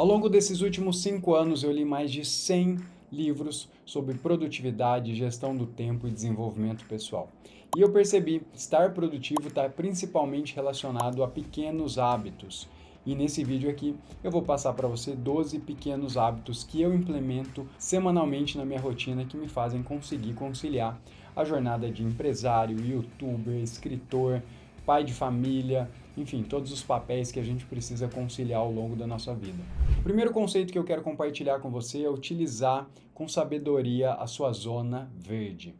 Ao longo desses últimos 5 anos, eu li mais de 100 livros sobre produtividade, gestão do tempo e desenvolvimento pessoal. E eu percebi que estar produtivo está principalmente relacionado a pequenos hábitos. E nesse vídeo aqui eu vou passar para você 12 pequenos hábitos que eu implemento semanalmente na minha rotina que me fazem conseguir conciliar a jornada de empresário, youtuber, escritor, pai de família, enfim, todos os papéis que a gente precisa conciliar ao longo da nossa vida. O primeiro conceito que eu quero compartilhar com você é utilizar com sabedoria a sua zona verde.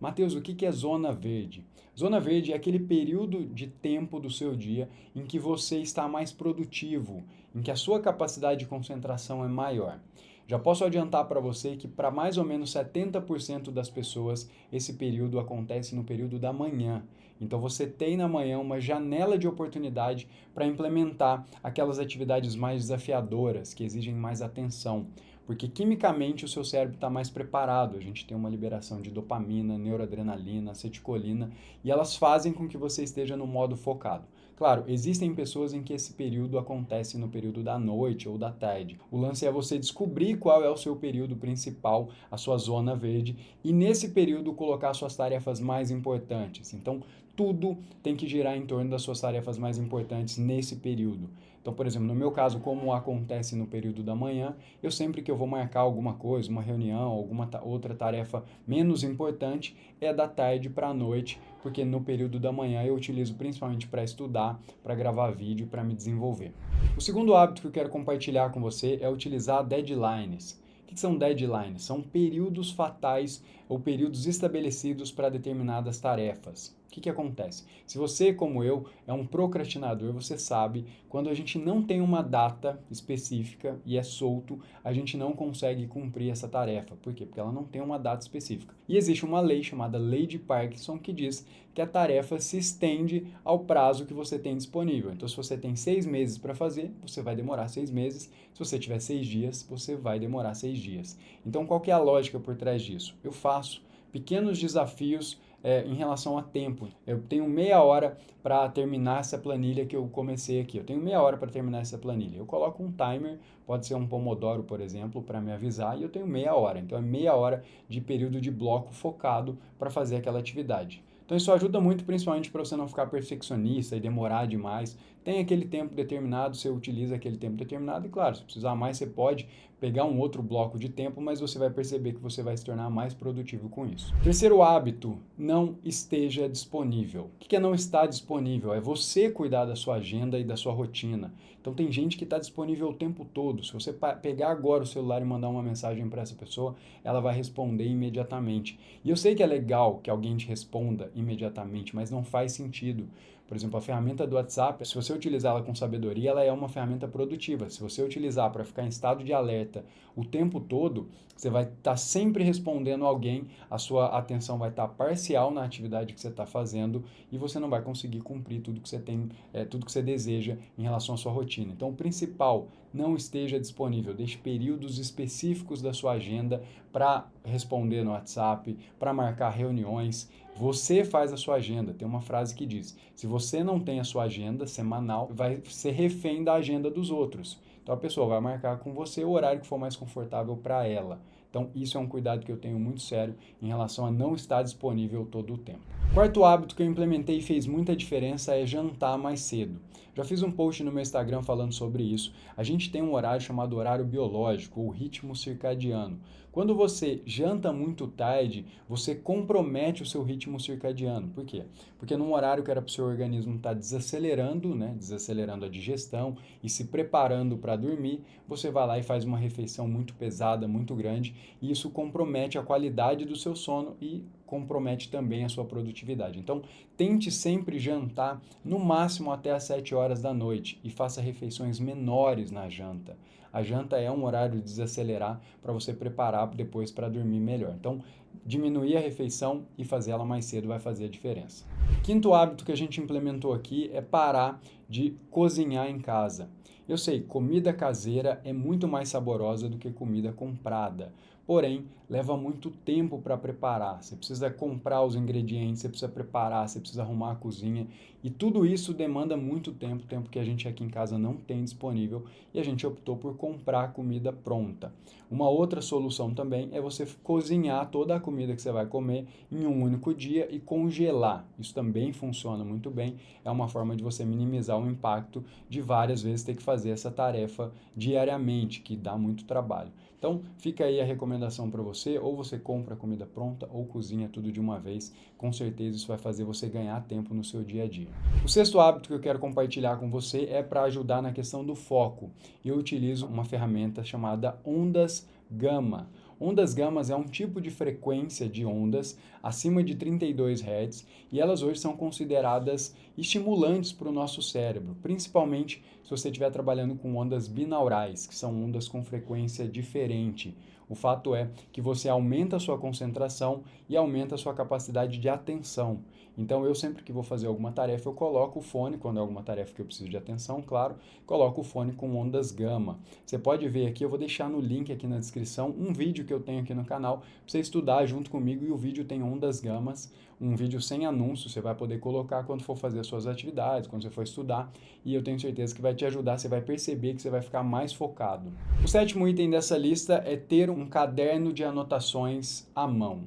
Mateus, o que é zona verde? Zona verde é aquele período de tempo do seu dia em que você está mais produtivo, em que a sua capacidade de concentração é maior. Já posso adiantar para você que para mais ou menos 70% das pessoas esse período acontece no período da manhã. Então você tem na manhã uma janela de oportunidade para implementar aquelas atividades mais desafiadoras, que exigem mais atenção. Porque quimicamente o seu cérebro está mais preparado, a gente tem uma liberação de dopamina, neuroadrenalina, acetilcolina, e elas fazem com que você esteja no modo focado. Claro, existem pessoas em que esse período acontece no período da noite ou da tarde. O lance é você descobrir qual é o seu período principal, a sua zona verde, e nesse período colocar suas tarefas mais importantes. Então, tudo tem que girar em torno das suas tarefas mais importantes nesse período. Então, por exemplo, no meu caso, como acontece no período da manhã, eu sempre que eu vou marcar alguma coisa, uma reunião, alguma outra tarefa menos importante, é da tarde para a noite, porque no período da manhã eu utilizo principalmente para estudar, para gravar vídeo e para me desenvolver. O segundo hábito que eu quero compartilhar com você é utilizar deadlines. O que são deadlines? São períodos fatais ou períodos estabelecidos para determinadas tarefas. O que acontece? Se você, como eu, é um procrastinador, você sabe, quando a gente não tem uma data específica e é solto, a gente não consegue cumprir essa tarefa. Por quê? Porque ela não tem uma data específica. E existe uma lei chamada Lei de Parkinson que diz que a tarefa se estende ao prazo que você tem disponível. Então, se você tem 6 meses para fazer, você vai demorar 6 meses. Se você tiver 6 dias, você vai demorar 6 dias. Então, qual que é a lógica por trás disso? Eu faço pequenos desafios em relação a tempo. Eu tenho meia hora para terminar essa planilha que eu comecei aqui. Eu tenho meia hora para terminar essa planilha. Eu coloco um timer, pode ser um Pomodoro, por exemplo, para me avisar, e eu tenho meia hora. Então é meia hora de período de bloco focado para fazer aquela atividade. Então isso ajuda muito, principalmente para você não ficar perfeccionista e demorar demais. Tem aquele tempo determinado, você utiliza aquele tempo determinado e, claro, se precisar mais, você pode pegar um outro bloco de tempo, mas você vai perceber que você vai se tornar mais produtivo com isso. Terceiro hábito, não esteja disponível. O que é não estar disponível? É você cuidar da sua agenda e da sua rotina. Então tem gente que está disponível o tempo todo. Se você pegar agora o celular e mandar uma mensagem para essa pessoa, ela vai responder imediatamente. E eu sei que é legal que alguém te responda imediatamente, mas não faz sentido. Por exemplo, a ferramenta do WhatsApp, se você utilizá-la com sabedoria, ela é uma ferramenta produtiva. Se você utilizar para ficar em estado de alerta o tempo todo, você vai estar sempre respondendo alguém, a sua atenção vai estar parcial na atividade que você está fazendo e você não vai conseguir cumprir tudo que você tem, tudo que você deseja em relação à sua rotina. Então, o principal, não esteja disponível. Deixe períodos específicos da sua agenda para responder no WhatsApp, para marcar reuniões. Você faz a sua agenda. Tem uma frase que diz: se você não tem a sua agenda semanal, vai ser refém da agenda dos outros. Então a pessoa vai marcar com você o horário que for mais confortável para ela. Então isso é um cuidado que eu tenho muito sério em relação a não estar disponível todo o tempo. Quarto hábito que eu implementei e fez muita diferença é jantar mais cedo. Já fiz um post no meu Instagram falando sobre isso. A gente tem um horário chamado horário biológico, ou ritmo circadiano. Quando você janta muito tarde, você compromete o seu ritmo circadiano. Por quê? Porque num horário que era para o seu organismo estar desacelerando, né, desacelerando a digestão e se preparando para dormir, você vai lá e faz uma refeição muito pesada, muito grande, e isso compromete a qualidade do seu sono e compromete também a sua produtividade. Então, tente sempre jantar no máximo até às 7 horas da noite e faça refeições menores na janta. A janta é um horário de desacelerar para você preparar depois para dormir melhor. Então, diminuir a refeição e fazer ela mais cedo vai fazer a diferença. Quinto hábito que a gente implementou aqui é parar de cozinhar em casa. Eu sei, comida caseira é muito mais saborosa do que comida comprada. Porém, leva muito tempo para preparar. Você precisa comprar os ingredientes, você precisa preparar, você precisa arrumar a cozinha. E tudo isso demanda muito tempo, tempo que a gente aqui em casa não tem disponível. E a gente optou por comprar comida pronta. Uma outra solução também é você cozinhar toda a comida que você vai comer em um único dia e congelar. Isso também funciona muito bem. É uma forma de você minimizar o impacto de várias vezes ter que fazer essa tarefa diariamente, que dá muito trabalho. Então, fica aí a recomendação para você, ou você compra a comida pronta ou cozinha tudo de uma vez. Com certeza isso vai fazer você ganhar tempo no seu dia a dia. O sexto hábito que eu quero compartilhar com você é para ajudar na questão do foco. Eu utilizo uma ferramenta chamada Ondas Gama. Ondas gamas é um tipo de frequência de ondas acima de 32 Hz e elas hoje são consideradas estimulantes para o nosso cérebro, principalmente se você estiver trabalhando com ondas binaurais, que são ondas com frequência diferente. O fato é que você aumenta a sua concentração e aumenta a sua capacidade de atenção. Então, eu sempre que vou fazer alguma tarefa, eu coloco o fone, quando é alguma tarefa que eu preciso de atenção, claro, coloco o fone com ondas gama. Você pode ver aqui, eu vou deixar no link aqui na descrição, um vídeo que eu tenho aqui no canal, para você estudar junto comigo, e o vídeo tem ondas gamas, um vídeo sem anúncio, você vai poder colocar quando for fazer as suas atividades, quando você for estudar, e eu tenho certeza que vai te ajudar, você vai perceber que você vai ficar mais focado. O sétimo item dessa lista é ter um caderno de anotações à mão.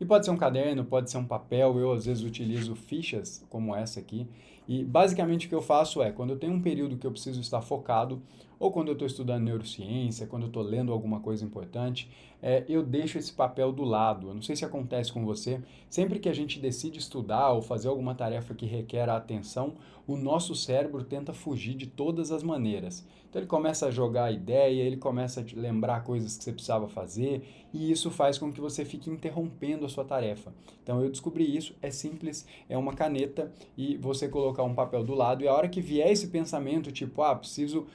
E pode ser um caderno, pode ser um papel, eu às vezes utilizo fichas como essa aqui. E basicamente o que eu faço é, quando eu tenho um período que eu preciso estar focado, ou quando eu estou estudando neurociência, quando eu estou lendo alguma coisa importante, eu deixo esse papel do lado. Eu não sei se acontece com você, sempre que a gente decide estudar ou fazer alguma tarefa que requer a atenção, o nosso cérebro tenta fugir de todas as maneiras. Então ele começa a jogar a ideia, ele começa a te lembrar coisas que você precisava fazer, e isso faz com que você fique interrompendo a sua tarefa. Então eu descobri isso, é simples, é uma caneta e você colocar um papel do lado, e a hora que vier esse pensamento, tipo, preciso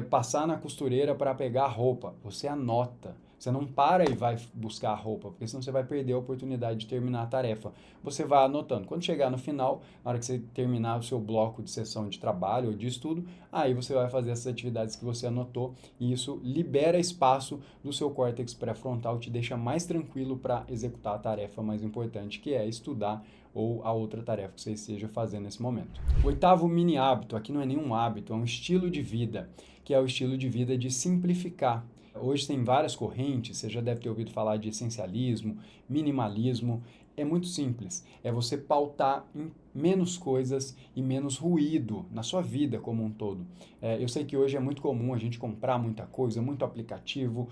passar na costureira para pegar a roupa, você anota. Você não para e vai buscar a roupa, porque senão você vai perder a oportunidade de terminar a tarefa. Você vai anotando. Quando chegar no final, na hora que você terminar o seu bloco de sessão de trabalho ou de estudo, aí você vai fazer essas atividades que você anotou, e isso libera espaço do seu córtex pré-frontal, te deixa mais tranquilo para executar a tarefa mais importante, que é estudar ou a outra tarefa que você esteja fazendo nesse momento. O oitavo mini hábito, aqui não é nenhum hábito, é um estilo de vida, que é o estilo de vida de simplificar. Hoje tem várias correntes, você já deve ter ouvido falar de essencialismo, minimalismo. É muito simples, é você pautar em menos coisas e menos ruído na sua vida como um todo. Eu sei que hoje é muito comum a gente comprar muita coisa, muito aplicativo.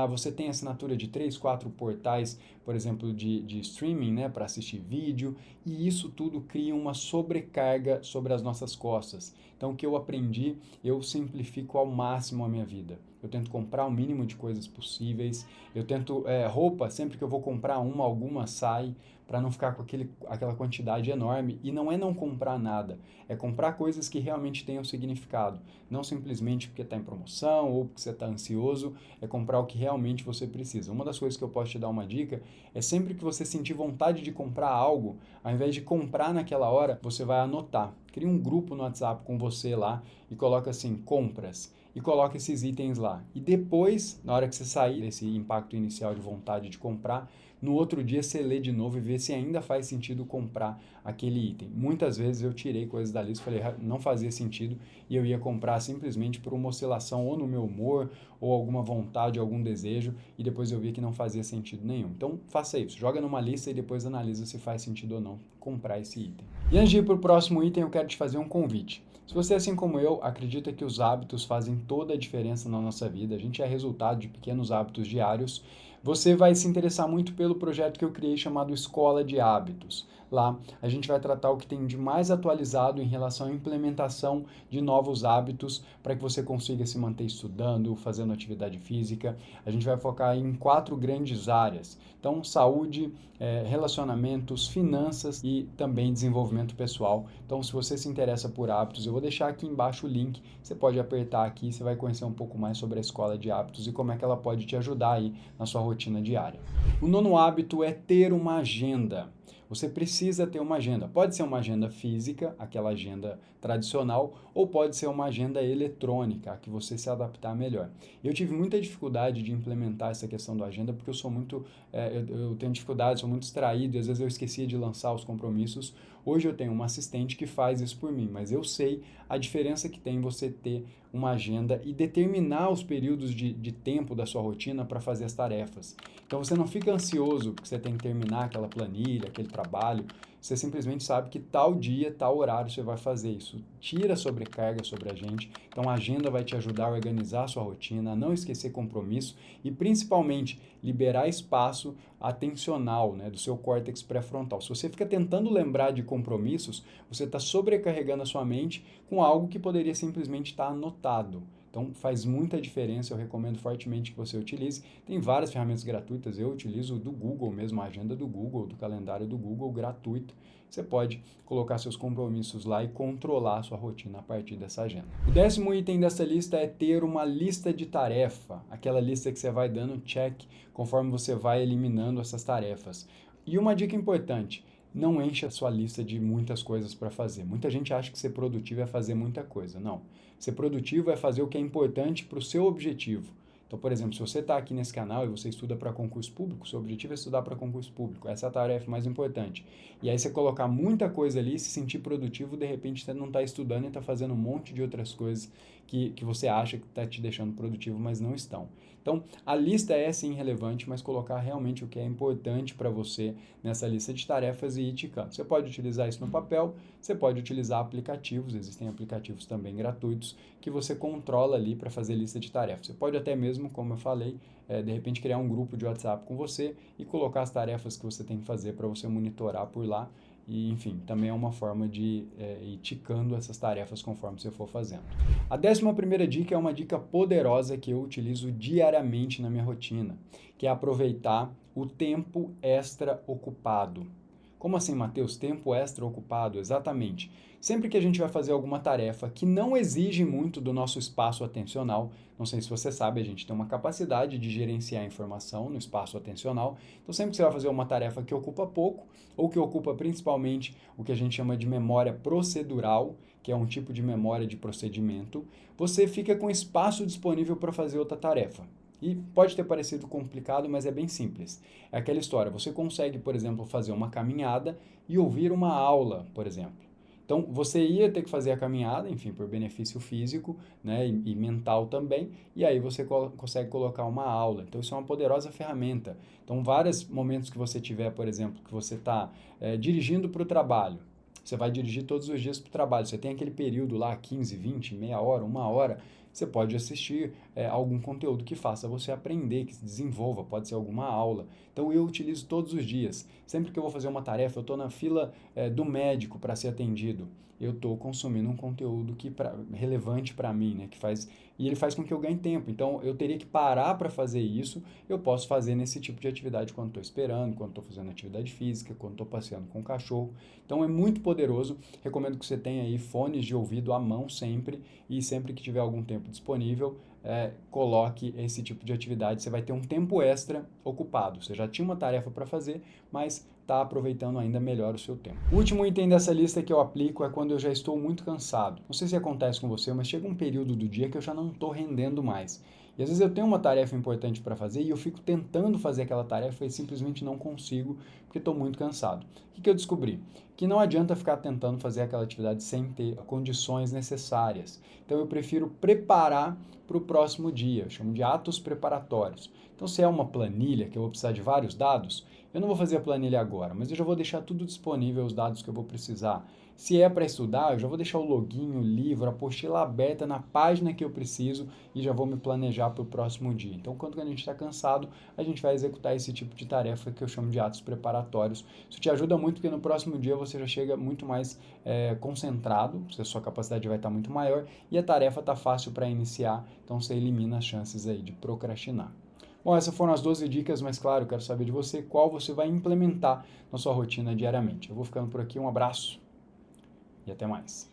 Você tem assinatura de 3, 4 portais, por exemplo, de streaming, né, para assistir vídeo, e isso tudo cria uma sobrecarga sobre as nossas costas. Então, o que eu aprendi, eu simplifico ao máximo a minha vida. Eu tento comprar o mínimo de coisas possíveis. Eu tento roupa, sempre que eu vou comprar alguma sai, para não ficar com aquela quantidade enorme. E não é não comprar nada, é comprar coisas que realmente tenham significado. Não simplesmente porque está em promoção ou porque você está ansioso, é comprar o que realmente você precisa. Uma das coisas que eu posso te dar uma dica é sempre que você sentir vontade de comprar algo, ao invés de comprar naquela hora, você vai anotar. Cria um grupo no WhatsApp com você lá e coloca assim, compras. E coloca esses itens lá. E depois, na hora que você sair desse impacto inicial de vontade de comprar, no outro dia você lê de novo e vê se ainda faz sentido comprar aquele item. Muitas vezes eu tirei coisas da lista, falei, não fazia sentido, e eu ia comprar simplesmente por uma oscilação ou no meu humor, ou alguma vontade, algum desejo, e depois eu via que não fazia sentido nenhum. Então faça isso, joga numa lista e depois analisa se faz sentido ou não comprar esse item. E antes de ir para o próximo item, eu quero te fazer um convite. Se você, assim como eu, acredita que os hábitos fazem toda a diferença na nossa vida, a gente é resultado de pequenos hábitos diários, você vai se interessar muito pelo projeto que eu criei chamado Escola de Hábitos. Lá a gente vai tratar o que tem de mais atualizado em relação à implementação de novos hábitos para que você consiga se manter estudando, fazendo atividade física. A gente vai focar em 4 grandes áreas. Então, saúde, relacionamentos, finanças e também desenvolvimento pessoal. Então, se você se interessa por hábitos, eu vou deixar aqui embaixo o link. Você pode apertar aqui, você vai conhecer um pouco mais sobre a Escola de Hábitos e como é que ela pode te ajudar aí na sua rotina rotina diária. O nono hábito é ter uma agenda. Você precisa ter uma agenda. Pode ser uma agenda física, aquela agenda tradicional, ou pode ser uma agenda eletrônica, a que você se adaptar melhor. Eu tive muita dificuldade de implementar essa questão da agenda, porque eu sou muito, eu tenho dificuldade, sou muito distraído, e às vezes eu esquecia de lançar os compromissos. Hoje eu tenho uma assistente que faz isso por mim, mas eu sei a diferença que tem você ter uma agenda e determinar os períodos de tempo da sua rotina para fazer as tarefas. Então você não fica ansioso porque você tem que terminar aquela planilha, aquele trabalho. Você simplesmente sabe que tal dia, tal horário você vai fazer isso. Tira a sobrecarga sobre a gente. Então a agenda vai te ajudar a organizar a sua rotina, a não esquecer compromisso e principalmente liberar espaço atencional, né, do seu córtex pré-frontal. Se você fica tentando lembrar de compromissos, você está sobrecarregando a sua mente com algo que poderia simplesmente estar anotado. Então faz muita diferença, eu recomendo fortemente que você utilize. Tem várias ferramentas gratuitas, eu utilizo do Google mesmo, a agenda do Google, do calendário do Google, gratuito. Você pode colocar seus compromissos lá e controlar a sua rotina a partir dessa agenda. O 10º item dessa lista é ter uma lista de tarefa, aquela lista que você vai dando check conforme você vai eliminando essas tarefas. E uma dica importante, não encha a sua lista de muitas coisas para fazer. Muita gente acha que ser produtivo é fazer muita coisa. Não. Ser produtivo é fazer o que é importante para o seu objetivo. Então, por exemplo, se você está aqui nesse canal e você estuda para concurso público, seu objetivo é estudar para concurso público. Essa é a tarefa mais importante. E aí você colocar muita coisa ali, se sentir produtivo, de repente você não está estudando e está fazendo um monte de outras coisas que você acha que está te deixando produtivo, mas não estão. Então, a lista é sim relevante, mas colocar realmente o que é importante para você nessa lista de tarefas e ir ticando. Você pode utilizar isso no papel, você pode utilizar aplicativos, existem aplicativos também gratuitos, que você controla ali para fazer lista de tarefas. Você pode até mesmo, como eu falei, de repente criar um grupo de WhatsApp com você e colocar as tarefas que você tem que fazer para você monitorar por lá. E, enfim, também é uma forma de ir ticando essas tarefas conforme você for fazendo. A 11ª dica é uma dica poderosa que eu utilizo diariamente na minha rotina, que é aproveitar o tempo extra ocupado. Como assim, Matheus? Tempo extra ocupado? Exatamente. Sempre que a gente vai fazer alguma tarefa que não exige muito do nosso espaço atencional, não sei se você sabe, a gente tem uma capacidade de gerenciar a informação no espaço atencional, então sempre que você vai fazer uma tarefa que ocupa pouco, ou que ocupa principalmente o que a gente chama de memória procedural, que é um tipo de memória de procedimento, você fica com espaço disponível para fazer outra tarefa. E pode ter parecido complicado, mas é bem simples. É aquela história, você consegue, por exemplo, fazer uma caminhada e ouvir uma aula, por exemplo. Então, você ia ter que fazer a caminhada, enfim, por benefício físico, né, e mental também, e aí você consegue colocar uma aula. Então, isso é uma poderosa ferramenta. Então, vários momentos que você tiver, por exemplo, que você está dirigindo para o trabalho, você vai dirigir todos os dias para o trabalho, você tem aquele período lá, 15, 20, meia hora, uma hora, você pode assistir algum conteúdo que faça você aprender, que se desenvolva, pode ser alguma aula. Então eu utilizo todos os dias. Sempre que eu vou fazer uma tarefa, eu estou na fila do médico para ser atendido, eu estou consumindo um conteúdo relevante para mim, né, e ele faz com que eu ganhe tempo. Então eu teria que parar para fazer isso, eu posso fazer nesse tipo de atividade quando estou esperando, quando estou fazendo atividade física, quando estou passeando com o cachorro. Então é muito poderoso, recomendo que você tenha aí fones de ouvido à mão sempre, e sempre que tiver algum tempo disponível, coloque esse tipo de atividade, você vai ter um tempo extra ocupado. Você já tinha uma tarefa para fazer, mas está aproveitando ainda melhor o seu tempo. O último item dessa lista que eu aplico é quando eu já estou muito cansado. Não sei se acontece com você, mas chega um período do dia que eu já não estou rendendo mais. E às vezes eu tenho uma tarefa importante para fazer e eu fico tentando fazer aquela tarefa e simplesmente não consigo porque estou muito cansado. O que eu descobri? Que não adianta ficar tentando fazer aquela atividade sem ter condições necessárias. Então eu prefiro preparar para o próximo dia, eu chamo de atos preparatórios. Então se é uma planilha que eu vou precisar de vários dados, eu não vou fazer a planilha agora, mas eu já vou deixar tudo disponível, os dados que eu vou precisar. Se é para estudar, eu já vou deixar o login, o livro, a apostila aberta na página que eu preciso e já vou me planejar para o próximo dia. Então, quando a gente está cansado, a gente vai executar esse tipo de tarefa que eu chamo de atos preparatórios. Isso te ajuda muito porque no próximo dia você já chega muito mais concentrado, a sua capacidade vai estar muito maior e a tarefa está fácil para iniciar, então você elimina as chances aí de procrastinar. Bom, essas foram as 12 dicas, mas claro, eu quero saber de você qual você vai implementar na sua rotina diariamente. Eu vou ficando por aqui, um abraço e até mais.